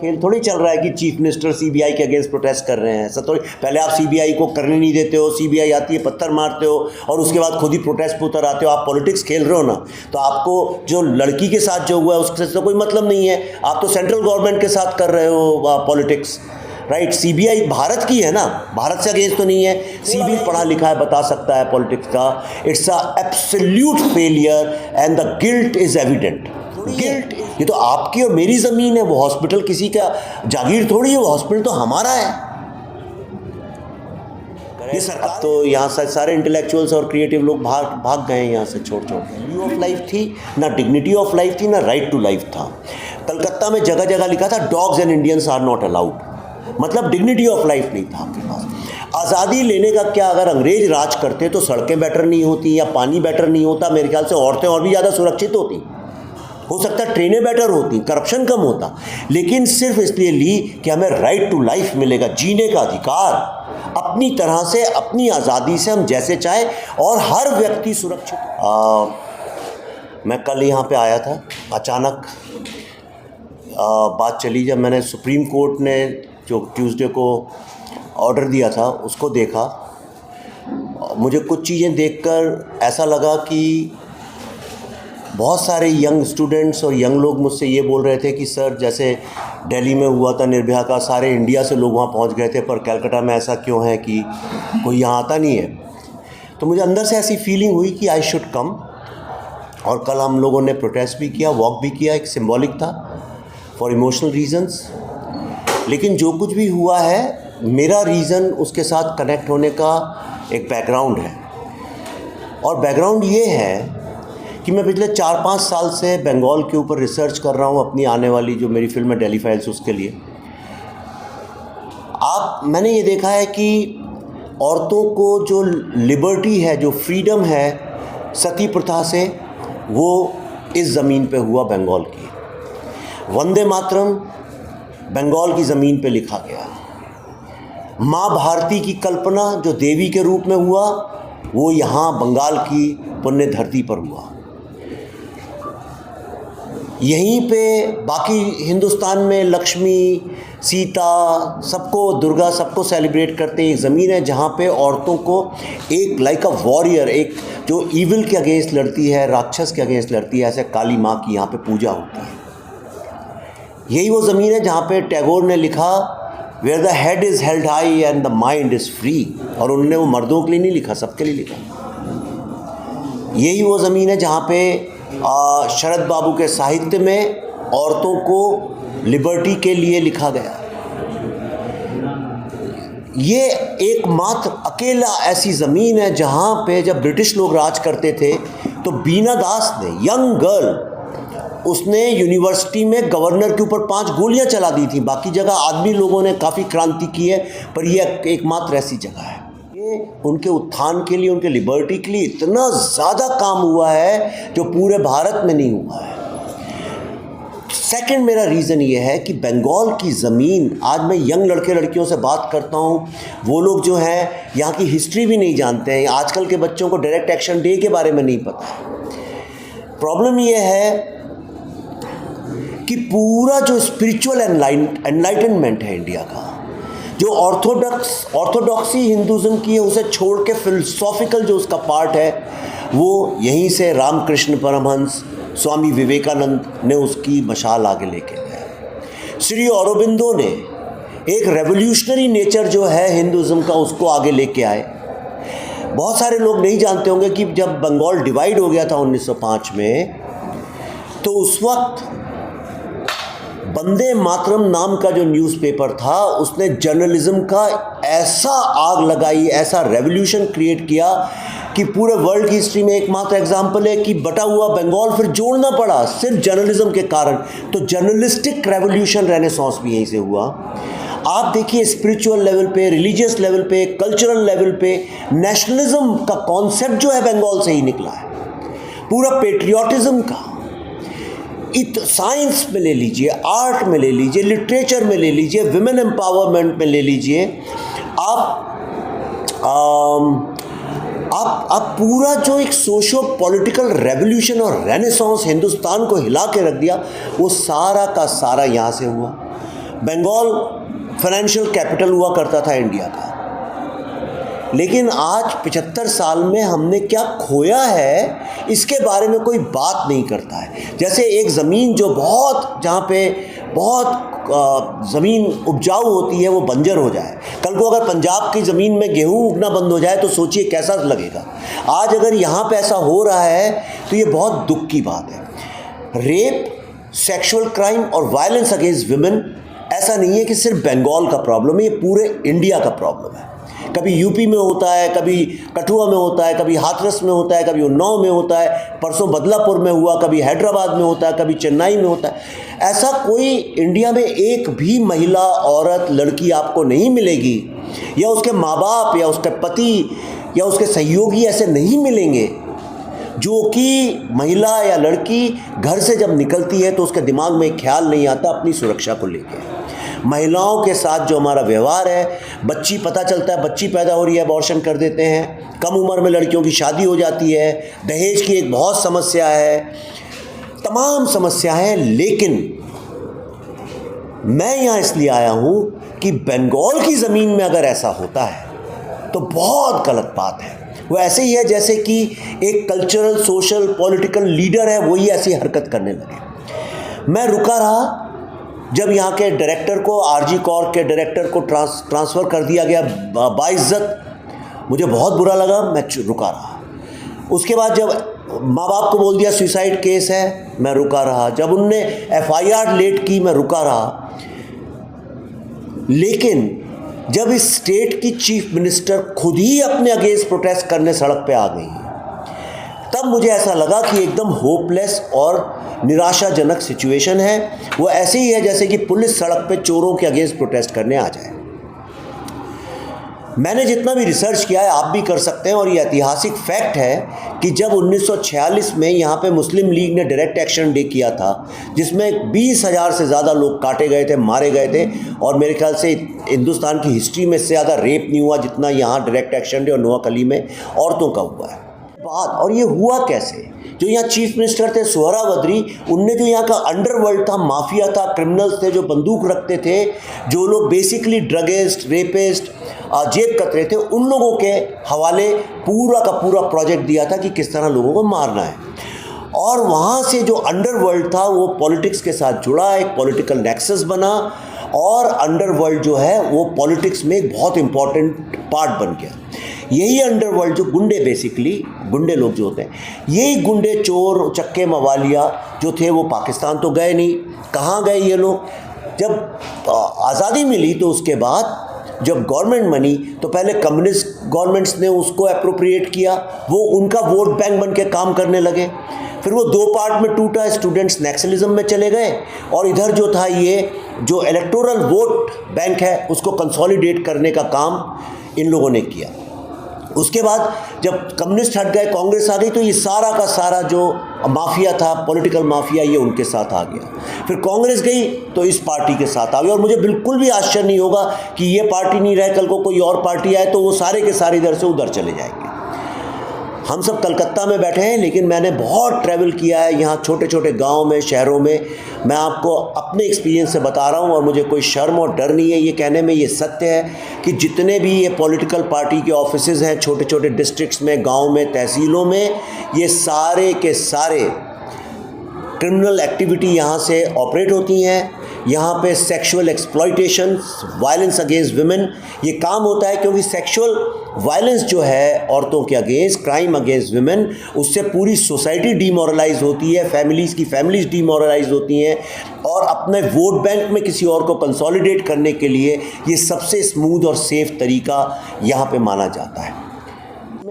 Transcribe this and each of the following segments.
खेल थोड़ी चल रहा है कि चीफ मिनिस्टर सीबीआई के अगेंस्ट प्रोटेस्ट कर रहे हैं। ऐसा थोड़ी, पहले आप सीबीआई को करने नहीं देते हो, सीबीआई आती है पत्थर मारते हो और उसके बाद खुद ही प्रोटेस्ट पे उतर आते हो। आप पॉलिटिक्स खेल रहे हो ना, तो आपको जो लड़की के साथ जो हुआ है उससे तो कोई मतलब नहीं है। आप तो सेंट्रल गवर्नमेंट के साथ कर रहे हो पॉलिटिक्स, राइट। सीबीआई भारत की है ना, भारत से अगेंस्ट तो नहीं है। सीबीआई पढ़ा लिखा है, बता सकता है पॉलिटिक्स का। It's a absolute failure and the guilt is evident. Guilt, ये तो आपकी और मेरी ज़मीन है, वो हॉस्पिटल किसी का जागीर थोड़ी है, वो हॉस्पिटल तो हमारा है। ये सरकार तो यहाँ से सारे इंटेलेक्चुअल्स और क्रिएटिव लोग भाग गए यहाँ से छोड़ के। वैल्यू ऑफ लाइफ थी ना, डिग्निटी ऑफ लाइफ थी ना, राइट टू लाइफ था। कलकत्ता में जगह जगह लिखा था dogs and Indians are not allowed, मतलब डिग्निटी ऑफ लाइफ नहीं था आपके पास। आज़ादी लेने का क्या, अगर अंग्रेज राज करते तो सड़कें बेटर नहीं होती या पानी बेटर नहीं होता, मेरे ख्याल से औरतें और भी ज़्यादा सुरक्षित होती, हो सकता है ट्रेनें बेटर होती, करप्शन कम होता। लेकिन सिर्फ इसलिए ली कि हमें राइट टू लाइफ मिलेगा, जीने का अधिकार, अपनी तरह से, अपनी आज़ादी से हम जैसे चाहे, और हर व्यक्ति सुरक्षित। मैं कल यहाँ पे आया था, अचानक बात चली, जब मैंने सुप्रीम कोर्ट ने जो ट्यूसडे को ऑर्डर दिया था उसको देखा, मुझे कुछ चीज़ें देखकर ऐसा लगा कि बहुत सारे यंग स्टूडेंट्स और यंग लोग मुझसे ये बोल रहे थे कि सर, जैसे दिल्ली में हुआ था निर्भया का, सारे इंडिया से लोग वहाँ पहुँच गए थे, पर कलकत्ता में ऐसा क्यों है कि कोई यहाँ आता नहीं है। तो मुझे अंदर से ऐसी फीलिंग हुई कि आई शुड कम। और कल हम लोगों ने प्रोटेस्ट भी किया, वॉक भी किया, एक सिंबॉलिक था फॉर इमोशनल रीजंस। लेकिन जो कुछ भी हुआ है, मेरा रीज़न उसके साथ कनेक्ट होने का एक बैकग्राउंड है, और बैकग्राउंड ये है कि मैं पिछले 4-5 साल से बंगाल के ऊपर रिसर्च कर रहा हूँ, अपनी आने वाली जो मेरी फिल्म है दिल्ली फाइल्स, उसके लिए। मैंने ये देखा है कि औरतों को जो लिबर्टी है, जो फ्रीडम है सती प्रथा से, वो इस ज़मीन पे हुआ बंगाल की। वंदे मातरम बंगाल की ज़मीन पे लिखा गया। माँ भारती की कल्पना जो देवी के रूप में हुआ, वो यहाँ बंगाल की पुण्य धरती पर हुआ। यहीं पे बाकी हिंदुस्तान में लक्ष्मी, सीता, सबको, दुर्गा, सबको सेलिब्रेट करते हैं। एक ज़मीन है जहाँ पे औरतों को एक लाइक अ वॉरियर, एक जो ईविल के अगेंस्ट लड़ती है, राक्षस के अगेंस्ट लड़ती है, ऐसे काली माँ की यहाँ पे पूजा होती है। यही वो ज़मीन है जहाँ पे टैगोर ने लिखा where the head is held high and the mind is free, और उन्होंने वो मर्दों के लिए नहीं लिखा, सबके लिए लिखा। यही वो ज़मीन है जहाँ पे शरद बाबू के साहित्य में औरतों को लिबर्टी के लिए लिखा गया। ये एकमात्र अकेला ऐसी ज़मीन है जहाँ पे जब ब्रिटिश लोग राज करते थे तो बीना दास ने, यंग गर्ल, उसने यूनिवर्सिटी में गवर्नर के ऊपर 5 गोलियां चला दी थी। बाकी जगह आदमी लोगों ने काफ़ी क्रांति की है, पर यह एकमात्र ऐसी जगह है। ये उनके उत्थान के लिए, उनके लिबर्टी के लिए इतना ज़्यादा काम हुआ है जो पूरे भारत में नहीं हुआ है। सेकंड, मेरा रीज़न ये है कि बंगाल की ज़मीन, आज मैं यंग लड़के लड़कियों से बात करता हूँ, वो लोग जो हैं यहाँ की हिस्ट्री भी नहीं जानते हैं। आजकल के बच्चों को डायरेक्ट एक्शन डे के बारे में नहीं पता। प्रॉब्लम ये है कि पूरा जो स्पिरिचुअल एनलाइटनमेंट है इंडिया का, जो ऑर्थोडॉक्सी हिंदुज़म की है, उसे छोड़ के फिलोसॉफिकल जो उसका पार्ट है, वो यहीं से रामकृष्ण परमहंस, स्वामी विवेकानंद ने उसकी मशाल आगे लेके गए। श्री औरोबिंदो ने एक रेवोल्यूशनरी नेचर जो है हिंदुज़म का, उसको आगे लेके आए। बहुत सारे लोग नहीं जानते होंगे कि जब बंगाल डिवाइड हो गया था 1905 में, तो उस वक्त वंदे मातरम नाम का जो न्यूज़पेपर था, उसने जर्नलिज्म का ऐसा आग लगाई, ऐसा रेवोल्यूशन क्रिएट किया कि पूरे वर्ल्ड की हिस्ट्री में एकमात्र एग्जाम्पल है कि बटा हुआ बंगाल फिर जोड़ना पड़ा सिर्फ जर्नलिज्म के कारण। तो जर्नलिस्टिक रेवोल्यूशन, रेनेसांस भी यहीं से हुआ। आप देखिए स्पिरिचुअल लेवल पे, रिलीजियस लेवल पे, कल्चरल लेवल पे, नेशनलिज्म का कॉन्सेप्ट जो है बंगाल से ही निकला है। पूरा पेट्रियाटिज्म का, साइंस में ले लीजिए, आर्ट में ले लीजिए, लिटरेचर में ले लीजिए, विमेन एम्पावरमेंट में ले लीजिए, आप पूरा जो एक सोशो पॉलिटिकल रेवोल्यूशन और रेनेसांस हिंदुस्तान को हिला के रख दिया, वो सारा का सारा यहाँ से हुआ। बंगाल फाइनेंशियल कैपिटल हुआ करता था इंडिया का, लेकिन आज 75 साल में हमने क्या खोया है इसके बारे में कोई बात नहीं करता है। जैसे एक ज़मीन जो जहाँ पे बहुत ज़मीन उपजाऊ होती है वो बंजर हो जाए, कल को अगर पंजाब की ज़मीन में गेहूँ उगना बंद हो जाए तो सोचिए कैसा लगेगा। आज अगर यहाँ पे ऐसा हो रहा है तो ये बहुत दुख की बात है। रेप, सेक्सुअल क्राइम और वायलेंस अगेंस्ट विमेन ऐसा नहीं है कि सिर्फ बंगाल का प्रॉब्लम है, ये पूरे इंडिया का प्रॉब्लम है। कभी यूपी में होता है, कभी कठुआ में होता है, कभी हाथरस में होता है, कभी उन्नाव में होता है, परसों बदलापुर में हुआ, कभी हैदराबाद में होता है, कभी चेन्नई में होता है। ऐसा कोई इंडिया में एक भी महिला, औरत, लड़की आपको नहीं मिलेगी या उसके माँ बाप या उसके पति या उसके सहयोगी ऐसे नहीं मिलेंगे जो कि महिला या लड़की घर से जब निकलती है तो उसके दिमाग में ख्याल नहीं आता अपनी सुरक्षा को लेकर। महिलाओं के साथ जो हमारा व्यवहार है, बच्ची पता चलता है बच्ची पैदा हो रही है, अबॉर्शन कर देते हैं, कम उम्र में लड़कियों की शादी हो जाती है, दहेज की एक बहुत समस्या है, तमाम समस्या है। लेकिन मैं यहाँ इसलिए आया हूँ कि बंगाल की ज़मीन में अगर ऐसा होता है तो बहुत गलत बात है। वो ऐसे ही है जैसे कि एक कल्चरल, सोशल, पॉलिटिकल लीडर है वही ऐसी हरकत करने लगे। मैं रुका रहा जब यहाँ के डायरेक्टर को, आरजी कॉर्प के डायरेक्टर को ट्रांसफ़र कर दिया गया बाइज्जत, मुझे बहुत बुरा लगा, मैं रुका रहा। उसके बाद जब माँ बाप को बोल दिया सुसाइड केस है, मैं रुका रहा। जब उनने एफआईआर लेट की, मैं रुका रहा। लेकिन जब इस स्टेट की चीफ मिनिस्टर खुद ही अपने अगेंस्ट प्रोटेस्ट करने सड़क पे आ गई, तब मुझे ऐसा लगा कि एकदम होपलेस और निराशाजनक सिचुएशन है। वो ऐसे ही है जैसे कि पुलिस सड़क पे चोरों के अगेंस्ट प्रोटेस्ट करने आ जाए। मैंने जितना भी रिसर्च किया है आप भी कर सकते हैं, और ये ऐतिहासिक फैक्ट है कि जब 1946 में यहाँ पे मुस्लिम लीग ने डायरेक्ट एक्शन डे किया था जिसमें 20,000 से ज़्यादा लोग काटे गए थे, मारे गए थे, और मेरे ख्याल से हिंदुस्तान की हिस्ट्री में इससे ज़्यादा रेप नहीं हुआ जितना यहाँ डायरेक्ट एक्शन डे और नोआखली में औरतों का हुआ है। और ये हुआ कैसे? जो यहाँ चीफ मिनिस्टर थे सोहरावर्दी, उनने जो यहाँ का अंडरवर्ल्ड था, माफिया था, क्रिमिनल्स थे जो बंदूक रखते थे, जो लोग बेसिकली ड्रगिस्ट, रेपिस्ट, जेब कतरे थे, उन लोगों के हवाले पूरा का पूरा प्रोजेक्ट दिया था कि किस तरह लोगों को मारना है। और वहाँ से जो अंडरवर्ल्ड था वो पॉलिटिक्स के साथ जुड़ा, एक पॉलिटिकल नेक्सस बना, और अंडरवर्ल्ड जो है वो पॉलिटिक्स में एक बहुत इम्पॉर्टेंट पार्ट बन गया। यही अंडरवर्ल्ड जो गुंडे, बेसिकली गुंडे लोग जो होते हैं, यही गुंडे, चोर, चक्के, मवालिया जो थे वो पाकिस्तान तो गए नहीं। कहाँ गए ये लोग? जब आज़ादी मिली तो उसके बाद जब गवर्नमेंट बनी तो पहले कम्युनिस्ट गवर्नमेंट्स ने उसको अप्रोप्रिएट किया, वो उनका वोट बैंक बन के काम करने लगे। फिर वो दो पार्ट में टूटा, स्टूडेंट्स नक्सलिज्म में चले गए, और इधर जो था ये जो इलेक्टोरल वोट बैंक है उसको कंसोलिडेट करने का काम इन लोगों ने किया। उसके बाद जब कम्युनिस्ट हट गए, कांग्रेस आ गई, तो ये सारा का सारा जो माफिया था, पॉलिटिकल माफिया, ये उनके साथ आ गया। फिर कांग्रेस गई तो इस पार्टी के साथ आ गई, और मुझे बिल्कुल भी आश्चर्य नहीं होगा कि ये पार्टी नहीं रहे, कल को कोई और पार्टी आए तो वो सारे के सारे इधर से उधर चले जाएंगे। हम सब कलकत्ता में बैठे हैं, लेकिन मैंने बहुत ट्रैवल किया है यहाँ छोटे छोटे गाँव में, शहरों में। मैं आपको अपने एक्सपीरियंस से बता रहा हूँ, और मुझे कोई शर्म और डर नहीं है ये कहने में। ये सत्य है कि जितने भी ये पॉलिटिकल पार्टी के ऑफिसेज हैं छोटे छोटे डिस्ट्रिक्ट्स में, गांव में, तहसीलों में, ये सारे के सारे क्रिमिनल एक्टिविटी यहाँ से ऑपरेट होती हैं। यहाँ पे sexual exploitation, violence against women ये काम होता है, क्योंकि सेक्सुअल वायलेंस जो है औरतों के अगेंस्ट, क्राइम अगेंस्ट विमेन, उससे पूरी सोसाइटी डीमोरलाइज होती है, फैमिलीज़ डीमोरलाइज होती हैं, और अपने वोट बैंक में किसी और को कंसोलिडेट करने के लिए ये सबसे स्मूथ और सेफ तरीका यहाँ पे माना जाता है।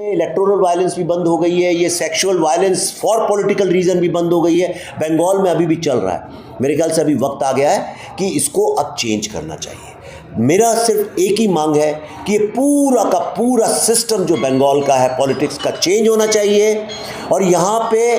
इलेक्टोरल वायलेंस भी बंद हो गई है, ये sexual violence for political reason भी बंद हो गई है। बंगाल में अभी भी चल रहा है। मेरे ख्याल से अभी वक्त आ गया है कि इसको अब चेंज करना चाहिए। मेरा सिर्फ एक ही मांग है कि ये पूरा का पूरा सिस्टम जो बंगाल का है पॉलिटिक्स का, चेंज होना चाहिए, और यहाँ पे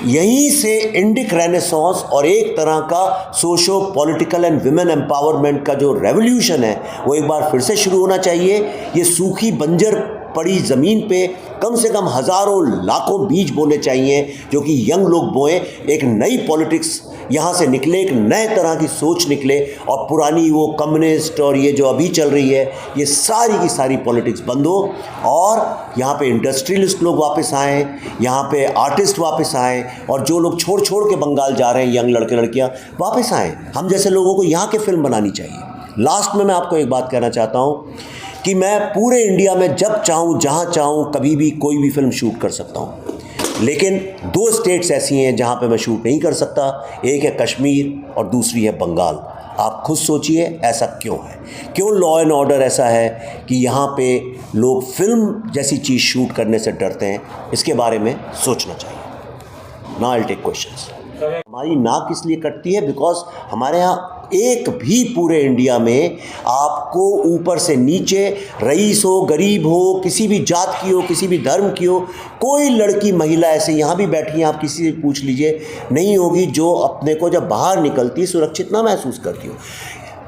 यहीं से इंडिक रेनेसांस और एक तरह का socio political and women empowerment का जो रेवोल्यूशन है वो एक बार फिर से शुरू होना चाहिए। ये सूखी बंजर पड़ी ज़मीन पे कम से कम हज़ारों लाखों बीज बोने चाहिए जो कि यंग लोग बोएं, एक नई पॉलिटिक्स यहाँ से निकले, एक नए तरह की सोच निकले और पुरानी वो कम्युनिस्ट और ये जो अभी चल रही है ये सारी की सारी पॉलिटिक्स बंद हो और यहाँ पे इंडस्ट्रियलिस्ट लोग वापस आएँ, यहाँ पे आर्टिस्ट वापस आएँ और जो लोग छोड़ छोड़ के बंगाल जा रहे हैं यंग लड़के लड़कियाँ वापस आएँ। हम जैसे लोगों को यहाँ के फिल्म बनानी चाहिए। लास्ट में मैं आपको एक बात कहना चाहता हूँ कि मैं पूरे इंडिया में जब चाहूँ जहाँ चाहूँ कभी भी कोई भी फिल्म शूट कर सकता हूँ, लेकिन 2 स्टेट्स ऐसी हैं जहाँ पे मैं शूट नहीं कर सकता। एक है कश्मीर और दूसरी है बंगाल। आप खुद सोचिए ऐसा क्यों है, क्यों लॉ एंड ऑर्डर ऐसा है कि यहाँ पे लोग फिल्म जैसी चीज़ शूट करने से डरते हैं। इसके बारे में सोचना चाहिए। Now I will take questions. हमारी नाक इसलिए कटती है बिकॉज हमारे यहाँ एक भी पूरे इंडिया में आपको ऊपर से नीचे, रईस हो, गरीब हो, किसी भी जात की हो, किसी भी धर्म की हो, कोई लड़की महिला ऐसे यहाँ भी बैठी हैं, आप किसी से पूछ लीजिए, नहीं होगी जो अपने को जब बाहर निकलती है सुरक्षित ना महसूस करती हो।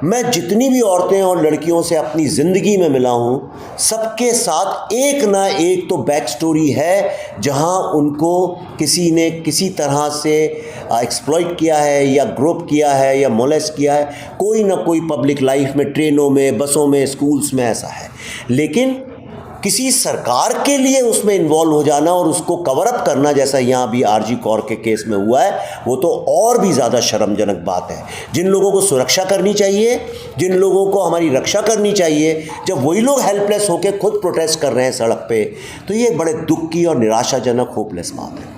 मैं जितनी भी औरतें और लड़कियों से अपनी ज़िंदगी में मिला हूँ, सबके साथ एक ना एक तो बैक स्टोरी है जहाँ उनको किसी ने किसी तरह से एक्सप्लॉइट किया है या ग्रोप किया है या मोलेस्ट किया है। कोई ना कोई पब्लिक लाइफ में, ट्रेनों में, बसों में, स्कूल्स में ऐसा है। लेकिन किसी सरकार के लिए उसमें इन्वॉल्व हो जाना और उसको कवर अप करना, जैसा यहाँ भी आरजी कौर के केस में हुआ है, वो तो और भी ज़्यादा शर्मजनक बात है। जिन लोगों को सुरक्षा करनी चाहिए, जिन लोगों को हमारी रक्षा करनी चाहिए, जब वही लोग हेल्पलेस होकर खुद प्रोटेस्ट कर रहे हैं सड़क पे, तो ये बड़े दुख की और निराशाजनक, होपलेस बात है।